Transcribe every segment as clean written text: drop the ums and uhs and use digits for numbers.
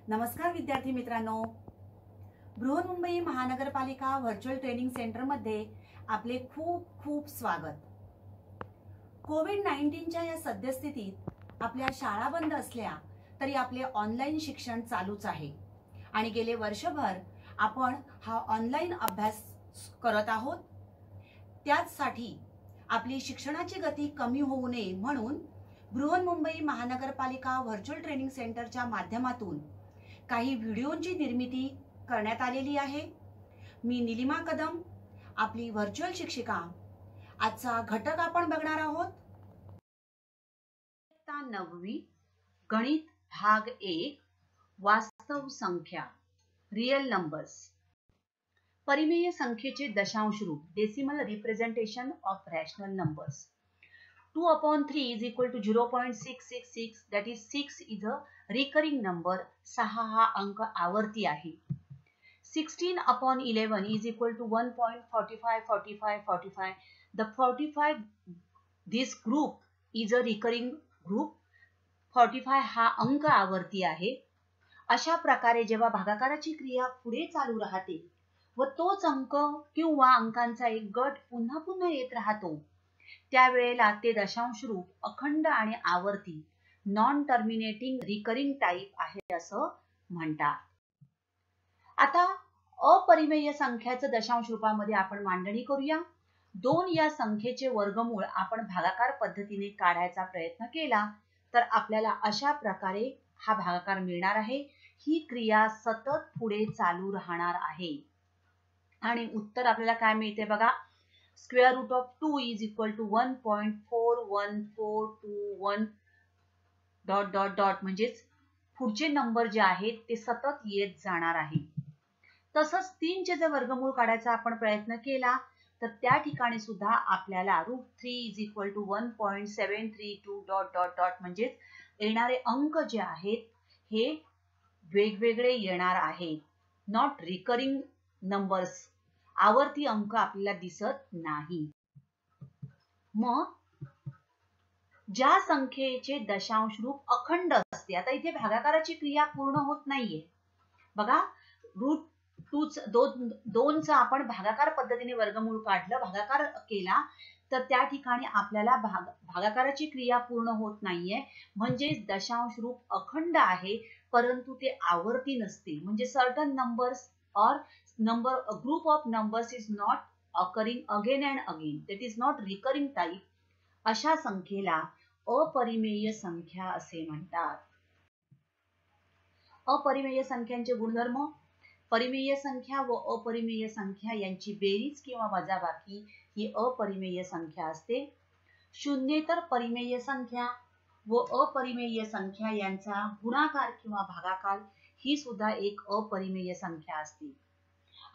नमस्कार विद्यार्थी मित्रांनो, बृहन्मुंबई महानगरपालिका व्हर्च्युअल ट्रेनिंग सेंटर मध्ये आपले खूप खूप स्वागत। कोविड-19च्या या सद्यस्थितीत आपल्या शाळा बंद असल्या तरी आपले ऑनलाईन शिक्षण चालूच आहे आणि गेले वर्षभर आपण हा ऑनलाईन अभ्यास करत आहोत। त्यासाठी आपली शिक्षणाची गती कमी होऊ नये म्हणून बृहन्मुंबई महानगरपालिका व्हर्च्युअल ट्रेनिंग सेंटरच्या माध्यमातून काही व्हिडिओंची निर्मिती करण्यात आलेली आहे। मी निलिमा कदम, आपली व्हर्च्युअल शिक्षिका। आजचा घटक आपण बघणार आहोत इयत्ता 9वी गणित भाग 1 वास्तव संख्या रियल नंबर्स। परिमेय संख्येचे दशांश रूप decimal representation of rational numbers. 2/3 is equal to 0.666, that is 6 is a recurring number. 6 हा अंक आवर्ती आहे। 16/11 is equal to 1.454545. The 45 this group is a recurring group. 45 हा अंक आवर्ती आहे। अशा प्रकारे जेव्हा भागाकाराची क्रिया पुढे चालू राहते व तोच अंक किंवा अंकांचा एक गट पुन्हा पुन्हा येत राहतो त्यावेळेला ते दशांश रूप अखंड आणि आवर्ती नॉन टर्मिनेटिंग रिकरिंग टाइप आहे असं म्हणतात। आता अपरिमेय संख्याचं दशांश रूपामध्ये आपण मांडणी करूया। 2 या संख्येचे वर्गमूळ आपण भागाकार पद्धतीने काढायचा प्रयत्न केला तर आपल्याला अशा प्रकारे हा भागाकार मिळणार आहे। ही क्रिया सतत पुढे चालू राहणार आहे आणि उत्तर आपल्याला काय मिळते बघा। Square root of 2 is equal to 1.41421 ... म्हणजेच पुढचे नंबर जे आहेत ते सतत येत जाणार आहे। तसंच 3 चे जर वर्गमूळ काढायचा आपण प्रयत्न केला तर त्या ठिकाणी सुद्धा आपल्याला √3 is equal to 1.732 ... म्हणजेच येणारे अंक जे आहेत हे वेगवेगळे येणार आहेत। नॉट रिकरिंग नंबर्स, आवर्ती अंक आपल्याला दिसत नाही। मग ज्या संख्येचे दशांश रूप अखंड असते, आता इथे भागाकाराची क्रिया पूर्ण होत नाहीये बघा। √2 चा आपण भागाकार पद्धतीने वर्गमूळ काढलं, भागाकार केला तर त्या ठिकाणी आपल्याला भागाकाराची क्रिया पूर्ण होत नाहीये म्हणजे दशांश रूप अखंड आहे परंतु ते आवर्ती नसते। म्हणजे certain numbers or a group of numbers is not occurring again and again, that is not recurring type. अशा संख्येला अपरिमेय संख्या असे म्हणतात। अपरिमेय संख्यांचे गुणधर्म। परिमेय संख्या व अपरिमेय संख्या यांची बेरीज किंवा वजाबाकी ही अपरिमेय संख्या असते। शून्येतर परिमेय संख्या व अपरिमेय संख्या यांचा गुणाकार किंवा भागाकार ही सुद्धा एक अपरिमेय संख्या असते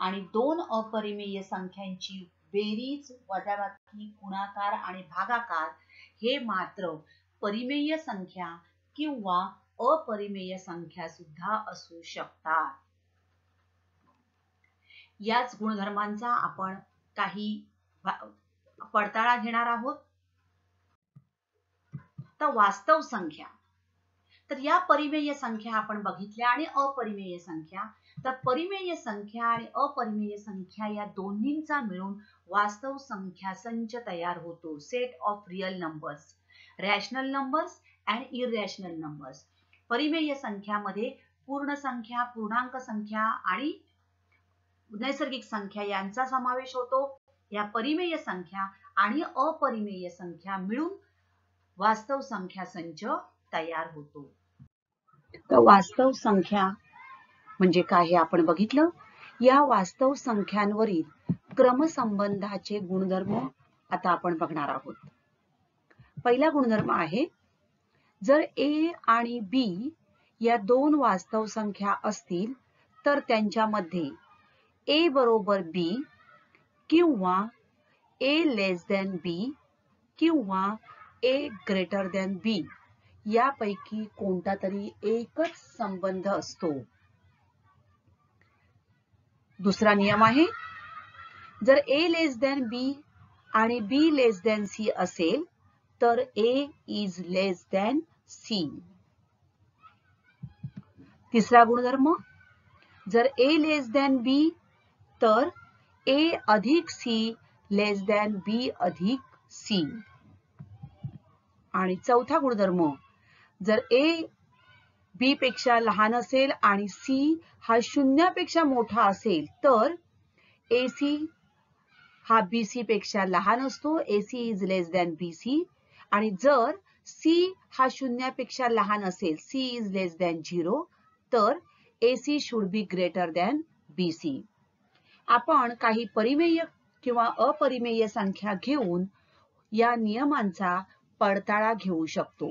आणि 2 अपरिमेय संख्यांची बेरीज, वजाबाकी, गुणाकार आणि भागाकार हे मात्र परिमेय संख्या किंवा अपरिमेय संख्या सुद्धा असू शकतात। याच गुणधर्मांचा आपण काही पडताळा घेणार आहोत। तर वास्तव संख्या, तर या परिमेय संख्या आपण बघितल्या आणि अपरिमेय संख्या। तर परिमेय संख्या आणि अपरिमेय संख्या या दोन्हींचा मिळून वास्तव संख्या संच तयार होतो। Set of real numbers, rational numbers and irrational numbers. परिमेय संख्यामध्ये पूर्ण संख्या, पूर्णांक संख्या आणि नैसर्गिक संख्या यांचा समावेश होतो। या परिमेय संख्या आणि अपरिमेय संख्या मिळून वास्तव संख्या संच तयार होतो। तर वास्तव संख्या म्हणजे काय हे आपण बघितलं। या वास्तव संख्यांवरील क्रमसंबंधाचे गुणधर्म आता आपण बघणार आहोत। पहिला गुणधर्म आहे, जर A आणि B या 2 वास्तव संख्या असतील तर त्यांच्यामध्ये A बरोबर B किंवा A लेस दॅन B किंवा A ग्रेटर दॅन B यापैकी कोणता तरी एकच संबंध असतो। दुसरा नियम आहे, जर A लेस दॅन B आणि B लेस दॅन C असेल तर A is less than C। तिसरा गुणधर्म, जर A लेस दॅन B तर A अधिक C लेस दॅन B अधिक C. आणि चौथा गुणधर्म, जर A B पेक्षा लहान असेल आणि C हा शून्यापेक्षा मोठा असेल तर AC हा BC पेक्षा लहान असतो, AC is less than BC. आणि जर C हा शून्यापेक्षा लहान असेल, C इज लेस दॅन 0, तर AC should be greater than BC. आपण काही परिमेय किंवा अपरिमेय संख्या घेऊन या नियमांचा पडताळा घेऊ शकतो.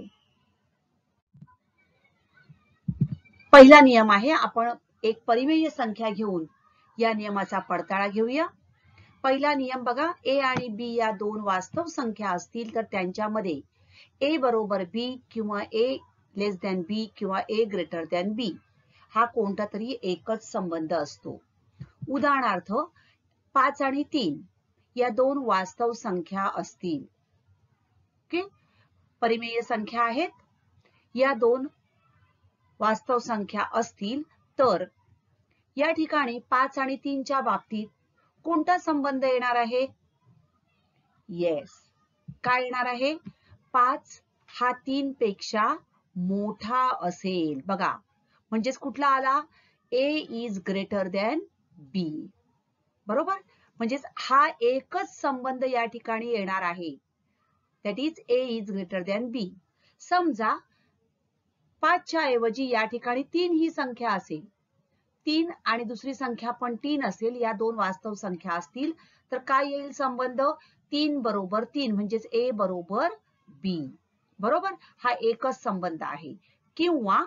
पहिला नियम आहे, आपण एक परिमेय संख्या घेऊन या नियमाचा पडताळा घेऊया. पहिला नियम बघा, A आणि B या दोन वास्तव संख्या असतील तर त्यांच्यामध्ये A बरोबर B किंवा A लेस दॅन B किंवा A ग्रेटर दॅन B हा कोणता तरी एकच संबंध असतो. उदाहरणार्थ 5 आणि 3 या दोन वास्तव संख्या असतील. ओके, परिमेय संख्या आहेत, या दोन वास्तव संख्या असतील तर या ठिकाणी 5 आणि 3 च्या बाबतीत कोणता संबंध येणार आहे? येस, काय येणार आहे? 5 हा 3 पेक्षा मोठा असेल. बघा, म्हणजेच कुठला आला? A is greater than B. बरोबर, म्हणजेच हा एकच संबंध या ठिकाणी येणार आहे, that is A is greater than B. समजा 5 च्या ऐवजी या ठिकाणी 3 ही संख्या असेल, 3 आणि दुसरी संख्या पण 3 असेल, या दोन वास्तव संख्या असतील तर काय येईल संबंध? 3 बरोबर 3 म्हणजेच A बरोबर B. बरोबर, हा एकच संबंध आहे. किंवा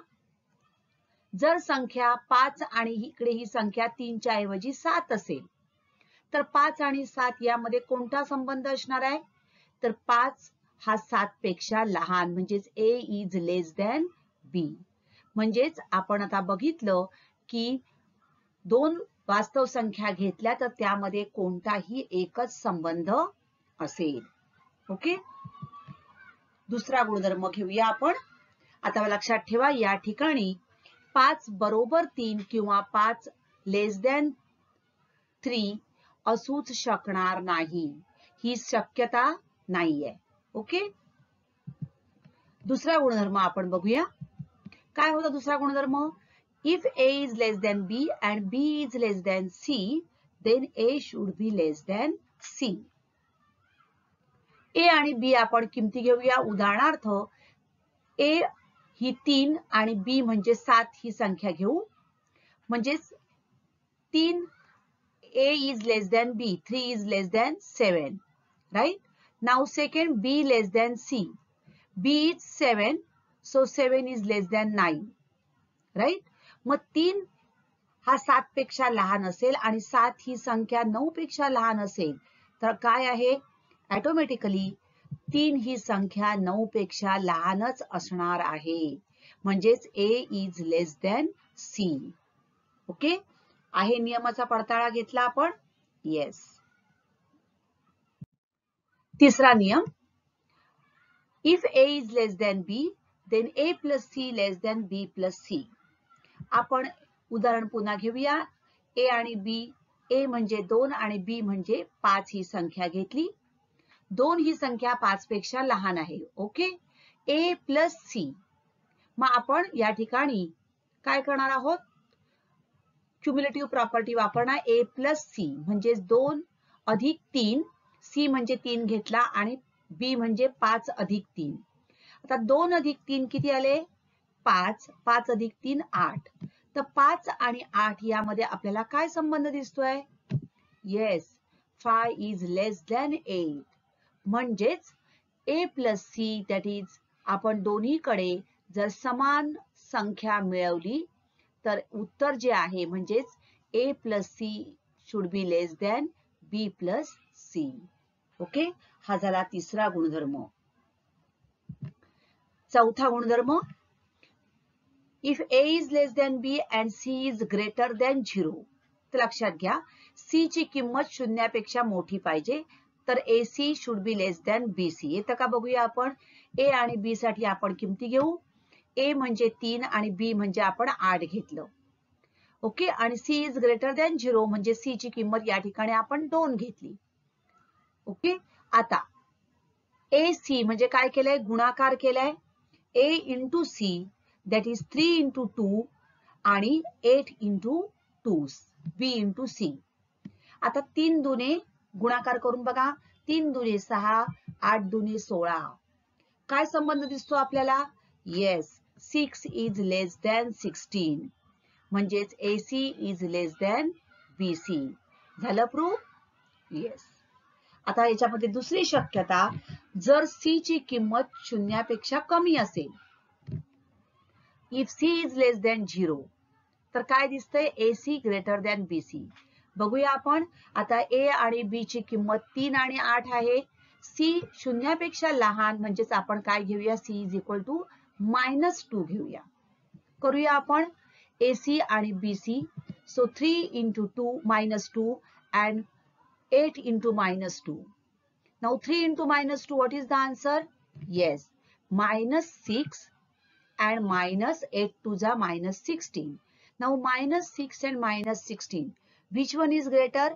जर संख्या 5 आणि इकडे ही संख्या 3 च्या ऐवजी 7 असेल तर 5 आणि 7 यामध्ये कोणता संबंध असणार आहे? तर 5 हा 7 पेक्षा लहान, म्हणजेच A is less than B. म्हणजेच आपण आता बघितलं की दोन वास्तव संख्या घेतल्या तर त्यामध्ये कोणताही एकच संबंध असेल. ओके, दुसरा गुणधर्म घेऊया आपण. आता लक्षात ठेवा, या ठिकाणी 5 बरोबर 3 किंवा 5 लेस दॅन 3 असूच शकणार नाही, ही शक्यता नाहीये. ओके, दुसरा गुणधर्म आपण बघूया. काय होता दुसरा गुणधर्म? If A is less than B and B is less than C, then A should be less than C. A आणि B आपण किमती घेऊया. उदाहरणार्थ A ही 3 आणि B म्हणजे 7 ही संख्या घेऊ. म्हणजेच 3 A is less than B, 3 is less than 7, right? Now second, B less than C. B is 7, so 7 is less than 9, right? मग 3 हा 7 पेक्षा लहान असेल आणि 7 ही संख्या 9 पेक्षा लहान असेल तर काय आहे? ऑटोमॅटिकली 3 ही संख्या 9 पेक्षा लहानच असणार आहे, म्हणजेच A is less than C. Okay, आहे नियमाचा पडताळा घेतला आपण? येस. तिसरा नियम, if A is less than B, then A plus C less than B plus C. आपण उदाहरण पुन्हा घेऊया. A आणि B, A म्हणजे 2 आणि B म्हणजे 5 ही संख्या घेतली. 2 ही संख्या 5 पेक्षा लहान आहे. Okay, A plus C. मग आपण या ठिकाणी काय करणार आहोत? क्युम्युलेटिव्ह प्रॉपर्टी वापरणार. A प्लस C म्हणजे 2 अधिक 3, C म्हणजे 3 घेतला आणि B म्हणजे 5 अधिक 3. आता 2 अधिक 3 किती आले? 5. 5 अधिक 3 8. तर 5 आणि 8 यामध्ये आपल्याला काय संबंध दिसतोय? Yes, 5 is less than 8. म्हणजेच A plus C, that is आपण दोन्हीकडे जर समान संख्या मिळवली तर उत्तर जे आहे म्हणजेच A plus C should be less than B plus C. Okay, हा झाला तिसरा गुणधर्म. चौथा गुणधर्म, if A is less than B and C is greater than 0. तर लक्षात घ्या, C ची किंमत शून्यापेक्षा मोठी पाहिजे तर AC should be less than BC. येतं का बघूया आपण. A आणि B साठी आपण किमती घेऊ. A म्हणजे 3 आणि B म्हणजे आपण 8 घेतलं. ओके, आणि C इज ग्रेटर दॅन 0 म्हणजे C ची किंमत या ठिकाणी आपण 2 घेतली. ओके, आता AC म्हणजे काय केलंय, गुणाकार केलाय. A into C that is 3 into 2 आणि 8 इंटू 2 B इंटू C. आता 3 दुने गुणाकार करून बघा. 3 दुने 6, 8 दुने 16. काय संबंध दिसतो आपल्याला? येस, 6 इज लेस दॅन 16 म्हणजेच AC is less than BC. झालं प्रूफ? येस. आता याच्यामध्ये दुसरी शक्यता, जर C ची किंमत शून्यापेक्षा कमी असेल, if C is less than 0, तर काय दिसतंय? AC greater than BC. बघूया आपण. आता A आणि B ची किंमत 3 आणि 8 आहे. C शून्यापेक्षा लहान म्हणजेच आपण काय घेऊया? C इज इक्वल टू -2 घेऊया. करूया आपण AC आणि BC. So 3 into 2 -2 and 8 into -2. Now 3 into -2, what is the answer? Yes, -6 and -8 to the -16. Now -6 and -16, which one is greater?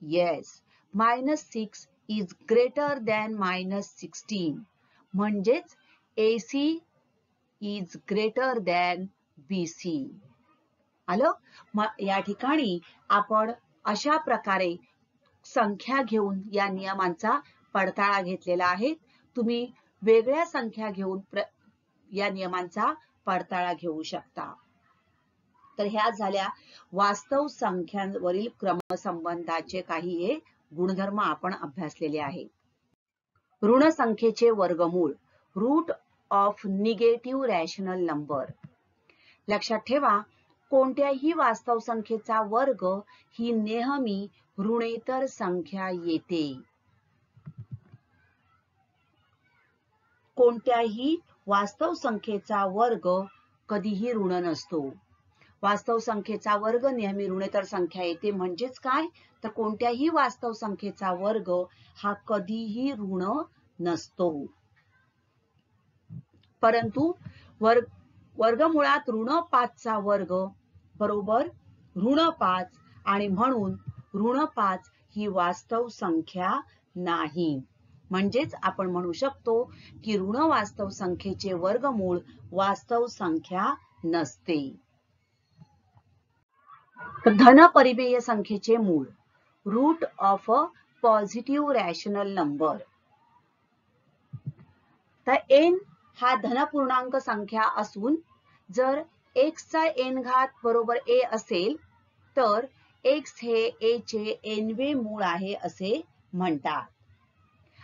Yes, -6 is greater than -16. म्हणजेच AC is greater than BC. आलं? या ठिकाणी आपण अशा प्रकारे संख्या घेऊन या नियमांचा पडताळा घेतलेला आहे. तुम्ही वेगळ्या संख्या घेऊन या नियमांचा पडताळा घेऊ शकता. तर ह्या झाल्या वास्तव संख्यांवरील क्रमसंबंधाचे काही हे गुणधर्म आपण अभ्यासलेले आहेत. ऋण संख्येचे वर्गमूळ, root of negative rational number. लक्षात ठेवा, कोणत्याही वास्तव संख्येचा वर्ग ही नेहमी ऋणेतर संख्या येते. कोणत्याही वास्तव संख्येचा वर्ग कधीही ऋण नसतो. वास्तव संख्येचा वर्ग नेहमी ऋणेतर संख्या येते. म्हणजेच काय, तर कोणत्याही वास्तव संख्येचा वर्ग हा कधीही ऋण नसतो. परंतु वर्गमुळात ऋण 5 चा वर्ग बरोबर ऋण 5 आणि म्हणून ऋण 5 ही वास्तव संख्या नाही. म्हणजेच आपण म्हणू शकतो की ऋण वास्तव संख्येचे वर्गमूळ वास्तव संख्या नसते. धन परिमेय संख्येचे मूळ, root of a positive rational number. तर n हा धनपूर्णांक संख्या असून जर x चा n घात बरोबर a असेल तर x हे a चे nवे मूळ आहे असे म्हणतात.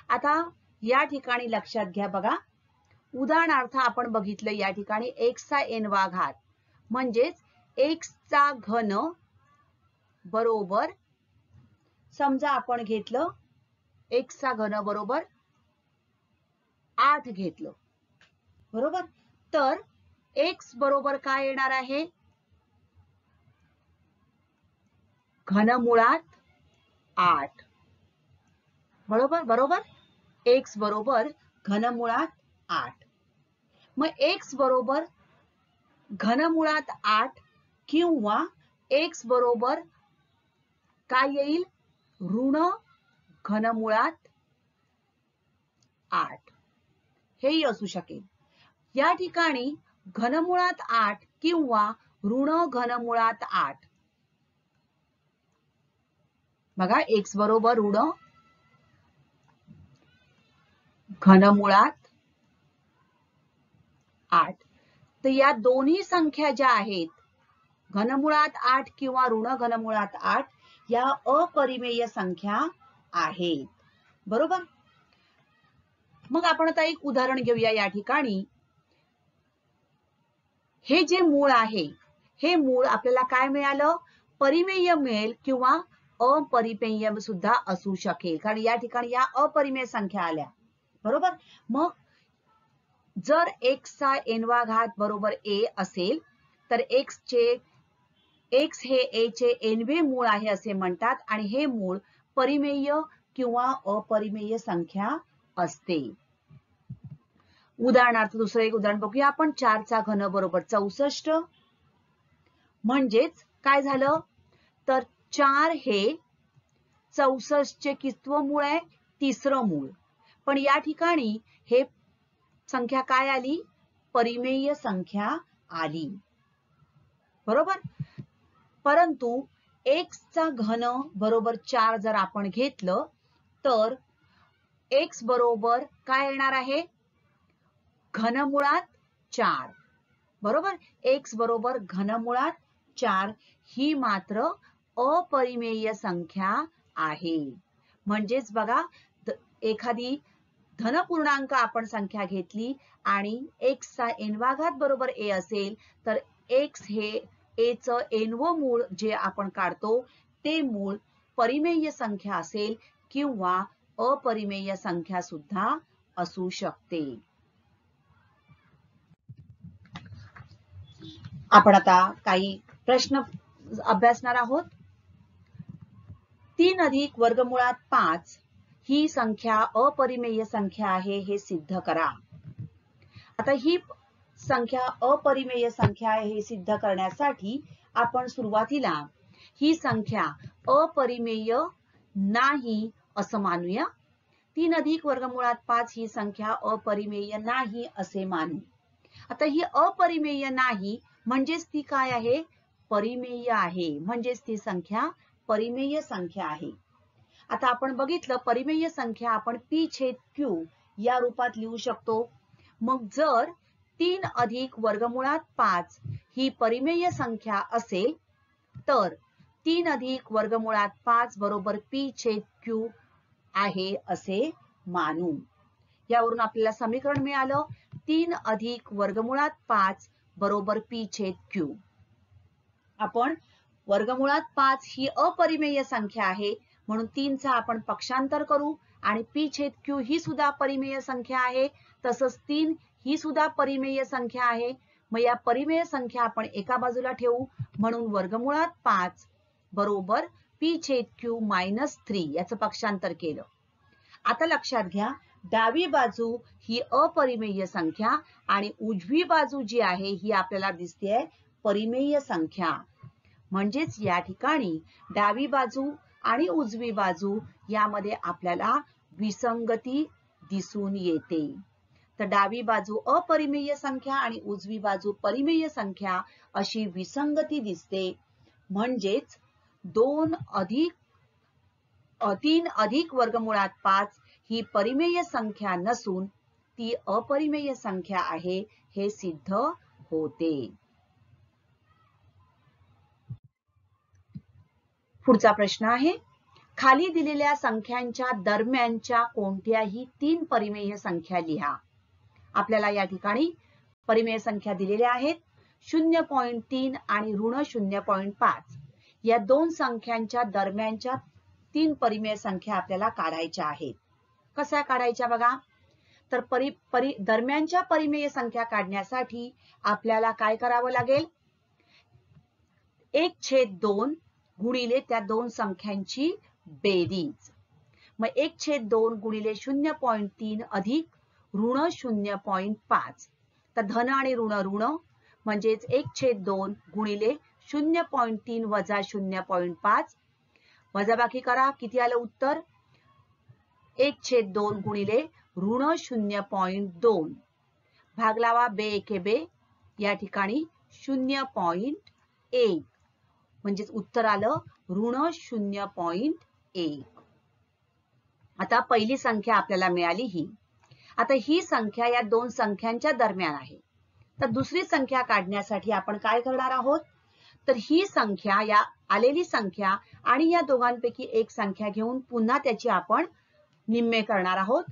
आता या ठिकाणी लक्षात घ्या बघा, उदाहरणार्थ आपण बघितलं या ठिकाणी x चा n वा घात म्हणजेच x चा घन बरोबर, समजा आपण घेतलं x चा घन बरोबर 8 घेतलं बरोबर, तर x बरोबर काय येणार आहे? घनमुळात 8 बरोबर बरोबर, x बरोबर घनमुळात 8. मग x बरोबर घनमुळात 8 किंवा x बरोबर काय येईल? ऋण घनमुळात 8 हेही असू शकेल. या ठिकाणी घनमुळात 8 किंवा ऋण घनमुळात 8. बघा, x बरोबर ऋण घनमुळात 8. तर या दोन्ही संख्या ज्या आहेत, घनमुळात 8 किंवा ऋण घनमुळात 8, या अपरिमेय संख्या आहेत. बरोबर. मग आपण आता एक उदाहरण घेऊया. या ठिकाणी हे जे मूळ आहे, हे मूळ आपल्याला काय मिळालं? परिमेय मिळेल किंवा अपरिमेय सुद्धा असू शकेल, कारण या ठिकाणी या अपरिमेय संख्या आल्या. बरोबर. मग जर x चा n वा घात बरोबर a असेल तर x हे a चे nवे मूळ आहे असे म्हणतात आणि हे मूळ परिमेय किंवा अपरिमेय संख्या असते. उदाहरणार्थ दुसरं एक उदाहरण बघूया आपण. 4चा घन बरोबर 64. म्हणजेच काय झालं तर 4 हे 64चे कितवं मूळ आहे? तिसरं मूळ. पण या ठिकाणी हे संख्या काय आली? परिमेय संख्या आली, बरोबर. परंतु x चा घन बरोबर 4 जर आपण घेतलं तर x बरोबर काय येणार आहे? घनमुळात 4, बरोबर. x बरोबर घनमुळात 4 ही मात्र अपरिमेय संख्या आहे. म्हणजेच बघा, एखादी धनपूर्णांक आपण संख्या घेतली आणि x चा n-वा घात बरोबर a असेल तर x हे a चं n-वं मूळ जे आपण काढतो ते मूळ परिमेय संख्या असेल किंवा अपरिमेय संख्या सुद्धा असू शकते. आपण आता काही प्रश्न अभ्यासणार आहोत. 3 अधिक वर्गमुळात 5 ही संख्या अपरिमेय संख्या आहे हे सिद्ध करा. आता ही संख्या अपरिमेय संख्या आहे हे सिद्ध करण्यासाठी आपण सुरुवातीला ही संख्या अपरिमेय नाही असं मानूया. 3 अधिक वर्गमुळात 5 ही संख्या अपरिमेय नाही असे मानू. आता ही अपरिमेय नाही म्हणजेच ती काय आहे? परिमेय आहे. म्हणजेच ती संख्या परिमेय संख्या आहे. आता आपण बघितलं परिमेय संख्या आपण p/q या रूपात लिहू शकतो. मग जर 3 अधिक वर्गमुळात 5 ही परिमेय संख्या असेल तर 3 अधिक वर्गमुळात 5 बरोबर p/q आहे असे मानू. यावरून आपल्याला समीकरण मिळालं 3 अधिक वर्गमुळात 5 बरोबर p/q. आपण वर्गमुळात 5 ही अपरिमेय संख्या आहे म्हणून 3चा आपण पक्षांतर करू आणि p/q ही सुद्धा परिमेय संख्या आहे. तसंच 3 ही सुद्धा परिमेय संख्या आहे. मग या परिमेय संख्या आपण एका बाजूला ठेवू म्हणून वर्गमुळात 5 बरोबर p/q - 3 याचं पक्षांतर केलं. आता लक्षात घ्या, डावी बाजू ही अपरिमेय संख्या आणि उजवी बाजू जी आहे ही आपल्याला दिसतेय परिमेय संख्या. म्हणजेच या ठिकाणी डावी बाजू आणि उजवी बाजू यामध्ये आपल्याला विसंगती दिसून येते. तर डावी बाजू अपरिमेय संख्या आणि उजवी बाजू परिमेय संख्या अशी विसंगती दिसते. म्हणजेच 3 अधिक वर्गमुळात 5 ही परिमेय संख्या नसून ती अपरिमेय संख्या आहे हे सिद्ध होते. पुढचा प्रश्न आहे, खाली दिलेल्या संख्यांच्या दरम्यानच्या कोणत्याही 3 परिमेय संख्या लिहा. आपल्याला या ठिकाणी परिमेय संख्या दिलेल्या आहेत. 0.3 आणि ऋण 0.5 या दोन संख्यांच्या दरम्यानच्या 3 परिमेय संख्या आपल्याला काढायच्या आहेत. कशा काढायच्या बघा. तर दरम्यानच्या परिमेय संख्या काढण्यासाठी आपल्याला काय करावं लागेल? 1/2 गुणिले त्या दोन संख्यांची बेरीज. मग 1/2 गुणिले 0.3 अधिक ऋण 0.5. तर धन आणि ऋण ऋण म्हणजेच 1/2 गुणिले 0.3 वजा 0.5. वजाबाकी करा, किती आलं उत्तर? 1/2 गुणिले ऋण 0.2. भाग लावा, बे एके बे, या ठिकाणी 0.1 म्हणजेच उत्तर आलं ऋण 0.1. आता पहिली संख्या आपल्याला मिळाली ही. आता ही संख्या या दोन संख्यांच्या दरम्यान आहे. तर दुसरी संख्या काढण्यासाठी आपण काय करणार आहोत? तर ही संख्या, या आलेली संख्या आणि या दोघांपैकी एक संख्या घेऊन पुन्हा त्याची आपण निम्मे करणार आहोत.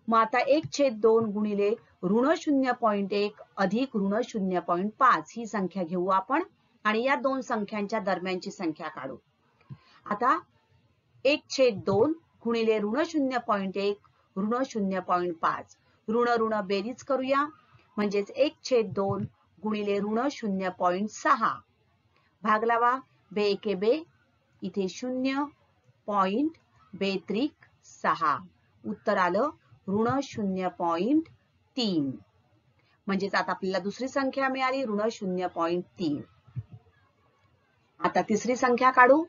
मग आता 1/2 गुणिले ऋण 0.1 अधिक ऋण 0.5 ही संख्या घेऊ आपण आणि या दोन संख्यांच्या दरम्यानची संख्या काढू. आता 1/2 गुणिले ऋण 0.1 ऋण 0.5. ऋण ऋण बेरीज करूया, म्हणजेच 1/2 गुणिले ऋण 0.6. भाग लावा, बे एके बे, इथे 0.6. उत्तर आलं ऋण 0.6. 0.3 म्हणजेच आता आपल्याला दुसरी संख्या मिळाली ऋण 0.3. आता तिसरी संख्या काढू.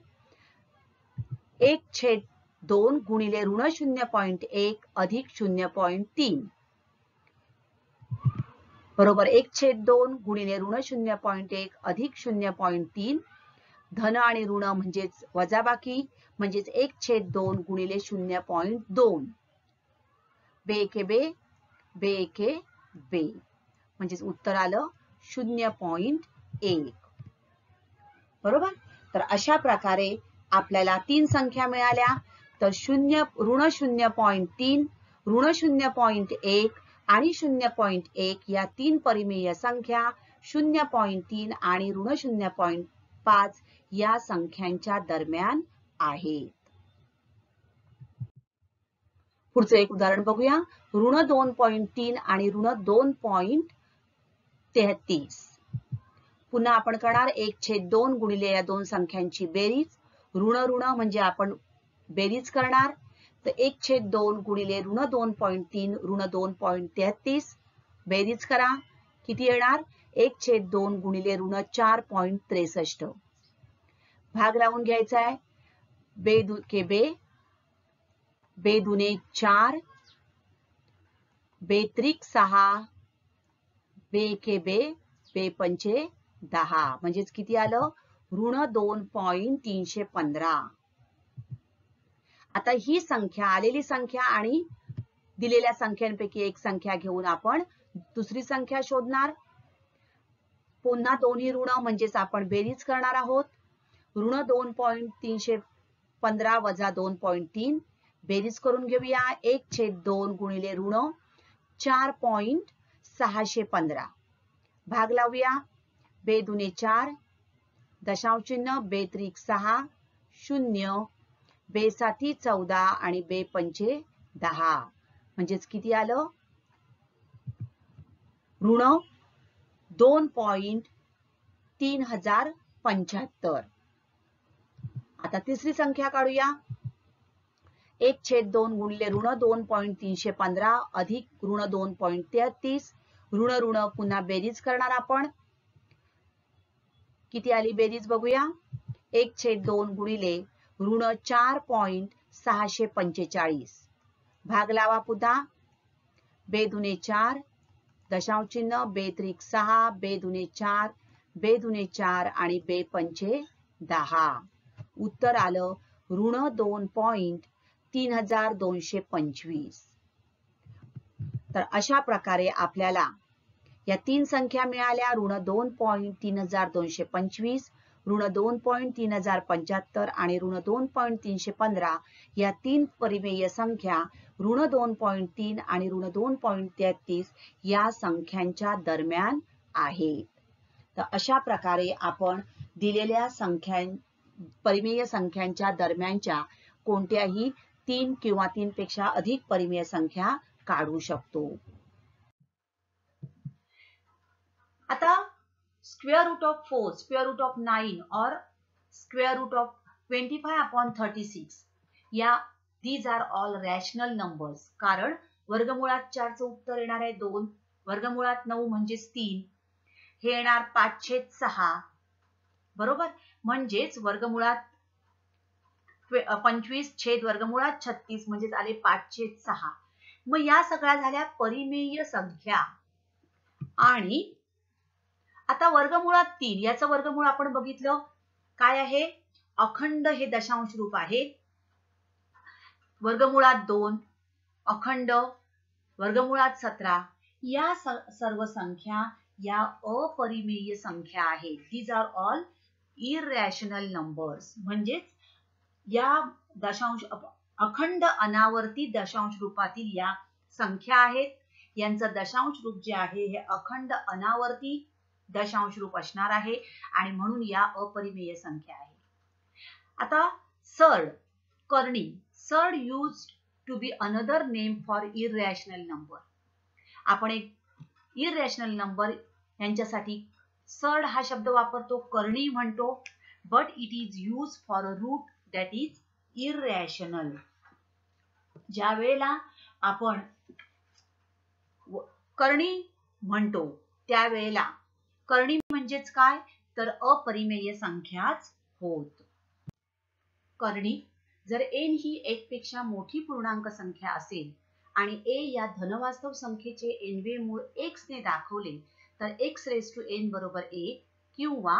1/2 गुणिले ऋण 0.1 अधिक 0.3 बरोबर 1/2 गुणिले ऋण 0.1 अधिक 0.3. धन आणि ऋण म्हणजेच वजाबाकी म्हणजेच 1/2 गुणिले 0.2. बे एके बे, बे एके बे म्हणजेच उत्तर आलं 0.1 बरोबर. तर अशा प्रकारे आपल्याला 3 संख्या मिळाल्या. तर ऋण 0.3, ऋण 0.1 आणि 0.1 या 3 परिमेय संख्या 0.3 आणि ऋण 0.5 या संख्यांच्या दरम्यान आहेत. पुढचं एक उदाहरण बघूया. ऋण 2.3 आणि ऋण 2.33. पुन्हा आपण करणार 1/2 गुणिले या दोन संख्यांची बेरीज. ऋण ऋण म्हणजे आपण बेरीज करणार. तर 1/2 गुणिले ऋण 2.3 ऋण 2.33 बेरीज करा. किती येणार? 1/2 गुणिले ऋण 4.63. भाग लावून घ्यायचा आहे. बे के बे, बे दुने 4, बे त्रिक 6, बे के बे, बे पंचे 10 म्हणजेच किती आलं? ऋण 2.315. आता ही संख्या आलेली संख्या आणि दिलेल्या संख्यांपैकी एक संख्या घेऊन आपण दुसरी संख्या शोधणार. पुन्हा दोन्ही ऋण म्हणजेच आपण बेरीज करणार आहोत. ऋण 2.315 वजा 2.3 बेरीज करून घेऊया. 1/2 गुणिले ऋण 4.615 भाग लावूया. बे दुने 4 दशांश चिन्ह, बे त्रिक 6 0, बे साती 14 आणि बे पंचे 10 म्हणजेच किती आलं? ऋण 2.3075. आता तिसरी संख्या काढूया. 1/2 गुणिले ऋण 2.315 अधिक ऋण 2.33 ऋण ऋण पुन्हा बेरीज करणार आपण. किती आली बेरीज बघूया. 1/2 गुणिले ऋण 4.645 भाग लावा पुन्हा. बे दुने 4 दशांश चिन्ह, बे त्रिक 6 बे दुने 4 बे दुने 4 आणि बे पंचे 10 उत्तर आलं ऋण 2.3225. तर अशा प्रकारे आपल्याला या 3 संख्या मिळाल्या. ऋण 2.3225, ऋण 2.3075 आणि ऋण 2.315 या 3 परिमेय संख्या ऋण 2.3 आणि ऋण 2.33 या संख्यांच्या दरम्यान आहेत. तर अशा प्रकारे आपण दिलेल्या परिमेय संख्यांच्या दरम्यानच्या कोणत्याही 3 किंवा 3 पेक्षा अधिक परिमेय संख्या काढू शकतो. आता square root of 4, square root of 9 or square root of 25/36 या these are all rational numbers. कारण वर्गमुळात 4 चं उत्तर येणार आहे 2, वर्गमुळात 9 म्हणजेच 3, हे येणार 5/6 बरोबर. म्हणजेच वर्गमुळात 25 छेद वर्गमुळात 36 म्हणजेच आले 5/6. मग या सगळ्या झाल्या परिमेय संख्या. आणि आता वर्गमुळात 3 याचं वर्गमूळ आपण बघितलं काय आहे? अखंड हे दशांश रूप आहे. वर्गमुळात 2 अखंड, वर्गमुळात 17 या सर्व संख्या या अपरिमेय संख्या आहेत. These are all irrational numbers. म्हणजेच या दशांश अखंड अनावर्ती दशांश रूपातील या संख्या आहेत. यांचं दशांश रूप जे आहे हे अखंड अनावर्ती दशांश रूप असणार आहे आणि म्हणून या अपरिमेय संख्या आहे. आता surd, Karni. Surd used to be another name for irrational number. आपण एक irrational number यांच्यासाठी सर्ड हा शब्द वापरतो, कर्णी म्हणतो. but it is used for a root that is irrational. ज्या वेळेला आपण करणी म्हणतो त्यावेळेला करणी म्हणजेच काय तर अपरिमेय संख्याच होत. करणी जर n ही 1 पेक्षा मोठी पूर्णांक संख्या असेल आणि a या धनवास्तव संख्येचे nवे मूळ x ने दाखवले तर x raised to n बरोबर 1 किंवा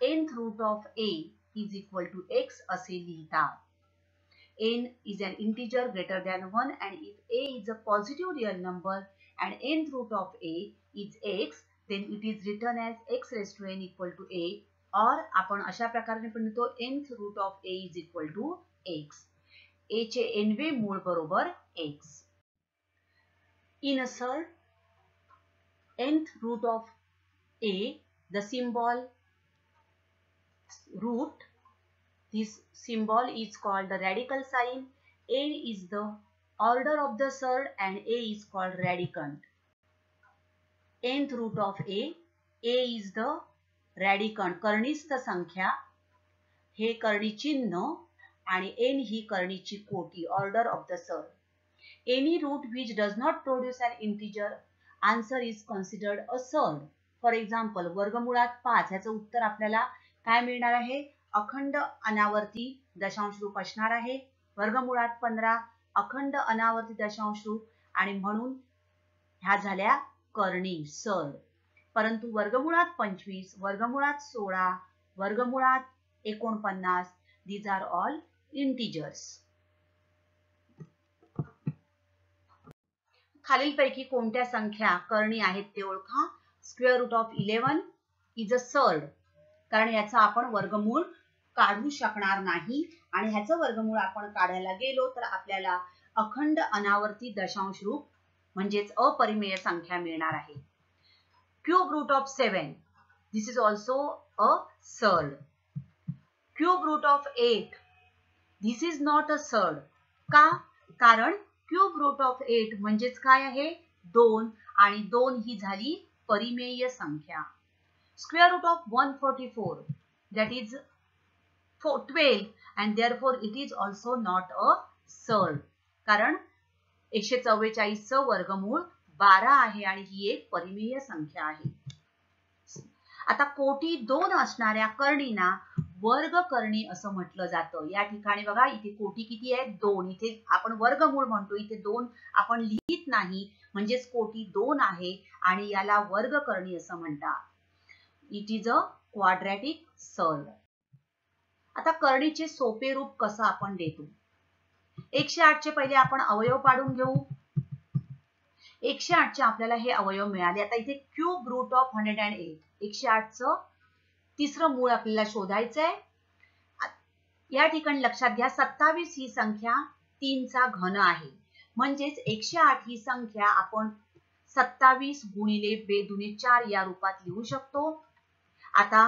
nth root of a is equal to x असे लिहितात. n is an integer greater than 1 and if a is a positive real number and nth root of a is x then it is written as x raised to n equal to a or आपण अशा प्रकारे पण लिहितो nth root of a is equal to x. a चे nवे मूळ बरोबर x. In a surd nth root of a the symbol root, this symbol is called the radical sign. A is the order of the surd and a is called radicand. Nth root of a is the radicand करणीस्थ संख्या, हे करणी चिन्ह आणि n ही करणीची कोटी order of the surd. Any root which does not produce an integer answer is considered a surd. For example, वर्गमुळात 5 ह्याचं उत्तर आपल्याला काय मिळणार आहे अखंड अनावर्ती दशांश रूप असणार आहे. वर्गमुळात 15 अखंड अनावर्ती दशांश रूप आणि म्हणून ह्या झाल्या करणी सर्ड. परंतु वर्गमुळात 25 वर्गमुळात 16 वर्गमुळात 49 these are all integers. खालीलपैकी कोणत्या संख्या करणी आहेत ते ओळखा. Square root of 11 is a surd कारण याचा आपण वर्गमूळ काढू शकणार नाही आणि ह्याचं वर्गमूळ आपण काढायला गेलो तर आपल्याला अखंड अनावर्ती दशांश रूप म्हणजेच अपरिमेय संख्या मिळणार आहे. Cube root of 7 this is also a surd. Cube root of 8 this is not a surd. का कारण क्यूब रूट ऑफ 8 म्हणजेच काय आहे 2 आणि 2 ही झाली परिमेय संख्या. Square root of 144 that is 12 and therefore it is also not a surd कारण 144 चं वर्गमूळ 12 आहे आणि ही एक परिमेय संख्या आहे. आता कोटी 2 असणाऱ्या करणींना वर्ग करणी असं म्हटलं जातं. या ठिकाणी बघा इथे कोटी किती आहे 2. इथे आपण वर्गमूळ म्हणतो इथे 2 आपण लिहित नाही म्हणजेच कोटी 2 आहे आणि याला वर्ग करणी असं म्हणतात. It is a quadratic surd. आता करणीचे सोपे रूप कसं आपण देतो. 108 चे पहिले आपण अवयव पाडून घेऊ. 108 चे आपल्याला हे अवयव मिळाले. आता इथे क्यूब रूट ऑफ 108 108 चं तिसरं मूळ आपल्याला शोधायचं आहे. या ठिकाणी लक्षात घ्या 27 ही संख्या 3 चा घन आहे म्हणजेच 108 ही संख्या आपण 27 गुणिले बेदुने 4 या रूपात लिहू शकतो. आता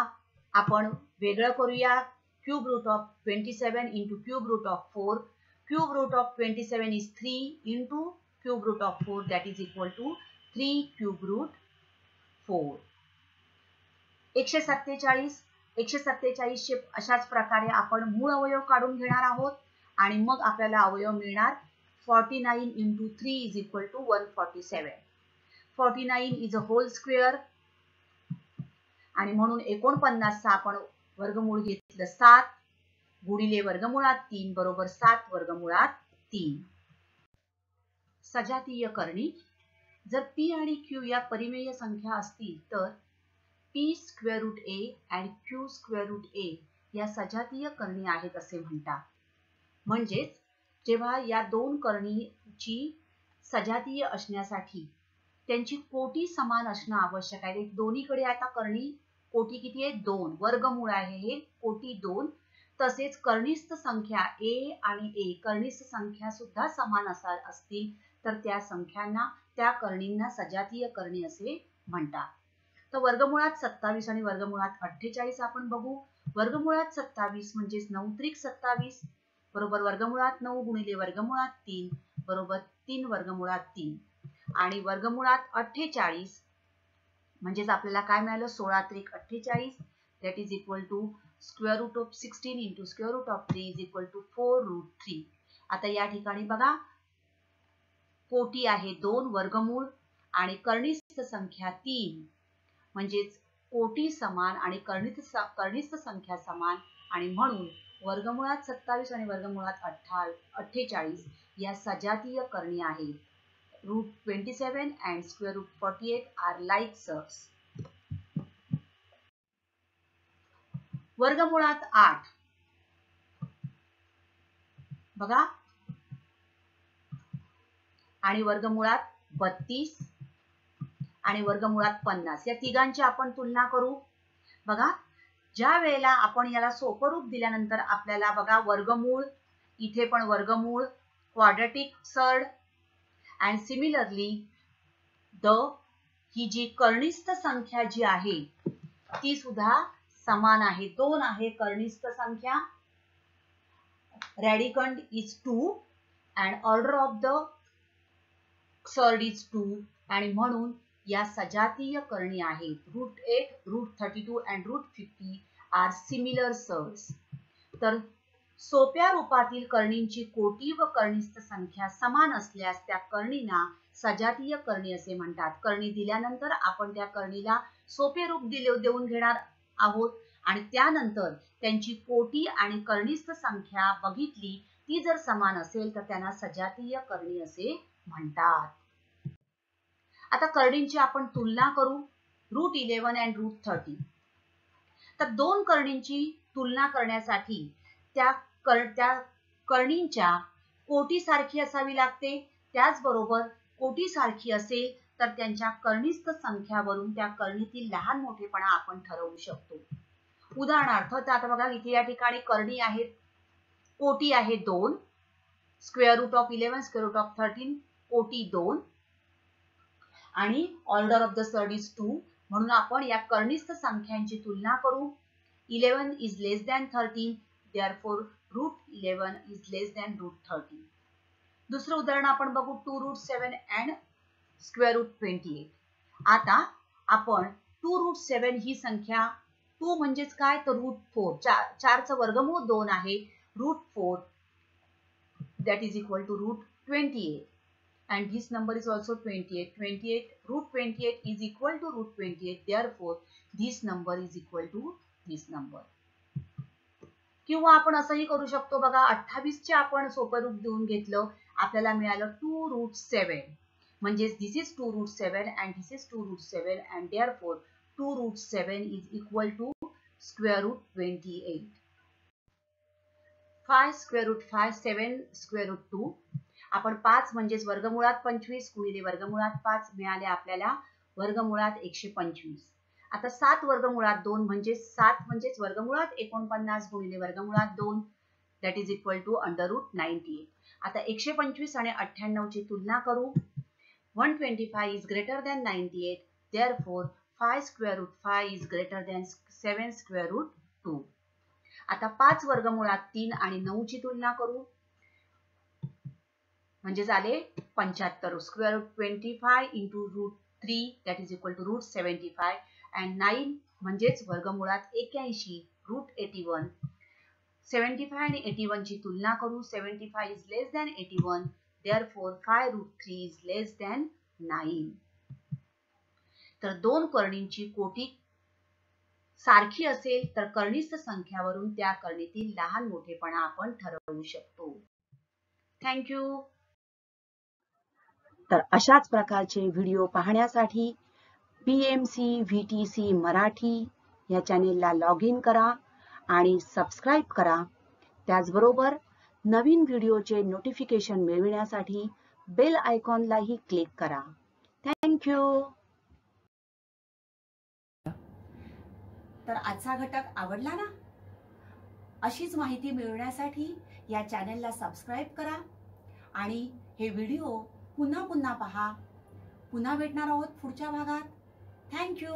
आपण वेगळं करूया. Cube root of 27 into cube root of 4. Cube root of 27 is 3 into cube root of 4 that is equal to 3 cube root 4. 147 चे अशाच प्रकारे आपण मूळ अवयव काढून घेणार आहोत आणि मग आपल्याला अवयव मिळणार 49 into 3 is equal to 147. 49 is a whole square आणि म्हणून 49 चा आपण वर्गमूळ घेतलं 7 गुणिले वर्गमुळात 3 बरोबर 7 वर्गमुळात 3. सजातीय करणी जर p आणि q या परिमेय संख्या असतील तर p स्क्वेअर रूट a आणि q स्क्वेअर रूट a या सजातीय करणी आहेत असे म्हणतात. म्हणजेच जेव्हा या दोन करणीची सजातीय असण्यासाठी त्यांची कोटी समान असणं आवश्यक आहे. दोन्हीकडे आता करणी कोटी किती आहे 2 वर्गमूळ आहे हे कोटी 2. तसेच करणीस्थ संख्या a आणि a करणीस्थ संख्या सुद्धा समान असतील तर त्या संख्यांना त्या करणींना सजातीय करणी असे म्हणतात. तर वर्गमुळात 27 आणि वर्गमुळात 48 आपण बघू. वर्गमुळात 27 म्हणजे 9 त्रिक 27 बरोबर वर्गमुळात 9 गुणिले वर्गमुळात 3 बरोबर 3 वर्गमुळात 3 आणि वर्गमुळात 48 म्हणजेच आपल्याला काय मिळालं 16 त्रिक 48 that is equal to square root of 16 into square root of 3 is equal to 4 root 3. आता या ठिकाणी बघा कोटी आहे 2 वर्गमूळ आणि करणी संख्या 3 म्हणजेच कोटी समान आणि कनिष्ठ संख्या समान आणि म्हणून वर्गमुळात 27 आणि वर्गमुळात 48 या सजातीय करणी आहेत. √27 and √48 are like such. वर्गमुळात 8 बघा आणि वर्गमुळात 32 आणि वर्गमुळात 50 या तिघांची आपण तुलना करू. बघा ज्या वेळेला आपण याला सोपं रूप दिल्यानंतर आपल्याला बघा वर्गमूळ, इथे पण वर्गमूळ, क्वाड्रॅटिक सर्ड अँड सिमिलरली ही जी कनिष्ठ संख्या जी आहे ती सुद्धा समान आहे. 2 आहे कनिष्ठ संख्या. Radicand is 2 and order of the surd is 2 आणि म्हणून या सजातीय करणी आहेत. √8, √32 and √50 आर सिमिलर सर्ड्स. तर सोप्या रूपातील करणींची कोटी व कनिष्ठ संख्या समान असल्यास त्या करणींना सजातीय करणी असे म्हणतात. करणी दिल्यानंतर आपण त्या करणीला सोपे रूप देऊन घेणार आहोत आणि त्यानंतर त्यांची कोटी आणि कनिष्ठ संख्या बघितली ती जर समान असेल तर त्यांना सजातीय करणी असे म्हणतात. आता करणींची आपण तुलना करू. √11 and √30. तर दोन करणींची तुलना करण्यासाठी त्या करणींच्या कोटी सारखी असावी लागते. त्याचबरोबर कोटी सारखी असेल तर त्यांच्या कनिष्ठ संख्यावरून त्या करणीतील लहान मोठेपणा आपण ठरवू शकतो. उदाहरणार्थ आता बघा इथे या ठिकाणी करणी आहेत. कोटी आहे 2, √11 √13 कोटी 2 आणि order of the surd is 2 म्हणून आपण या कनिष्ठ संख्यांची तुलना करू. 11 is less than 13 therefore √11 is less than √13. दुसरं उदाहरण आपण बघू 2√7 and √28. आता आपण 2√7 ही संख्या 2 म्हणजेच काय तर √4 4चं वर्गमूळ 2 आहे. √4 that is equal to √28 and this number is also 28. √28 is equal to √28 therefore this number is equal to this number. किंवा आपण असंही करू शकतो बघा 28चे आपण सोपं रूप देऊन घेतलं आपल्याला मिळालं 2√7 म्हणजेच this is 2√7 and this is 2√7 and therefore 2√7 is equal to √28. 5 √5 7 √2. आपण 5 म्हणजेच वर्गमुळात 25 गुणिले वर्गमुळात 5 मिळाले आपल्याला वर्गमुळात 125. आता 7 वर्गमुळात 2 म्हणजेच 7 म्हणजेच वर्गमुळात 49 गुणिले वर्गमुळात 2 that is equal to √98. आता 125 आणि 98 ची तुलना करू. 125 is greater than 98 therefore 5 √5 is greater than 7 √2. आता 5 वर्गमुळात 3 आणि 9 ची तुलना करू म्हणजे झाले 75. √25 into √3 that is equal to √75 and 9 म्हणजेच वर्गमुळात 81 √81. 75 आणि 81 ची तुलना करू. 75 is less than 81 therefore 5√3 is less than 9. तर दोन करणींची कोटी सारखी असेल तर कनिष्ठ संख्यावरून त्या करणीतील लहान मोठेपणा आपण ठरवू शकतो. थँक्यू. तर अशाच प्रकारचे व्हिडिओ पाहण्यासाठी PMC VTC मराठी या चॅनेलला लॉग इन करा आणि सबस्क्राईब करा. त्याचबरोबर नवीन व्हिडिओचे नोटिफिकेशन मिळविण्यासाठी बेल आयकॉनलाही क्लिक करा. थँक्यू. तर आजचा घटक आवडला ना? अशीच माहिती मिळवण्यासाठी या चॅनेलला सबस्क्राईब करा आणि हे व्हिडिओ पुन्हा पहा. पुन्हा भेटणार आहोत पुढच्या भागात. थँक्यू.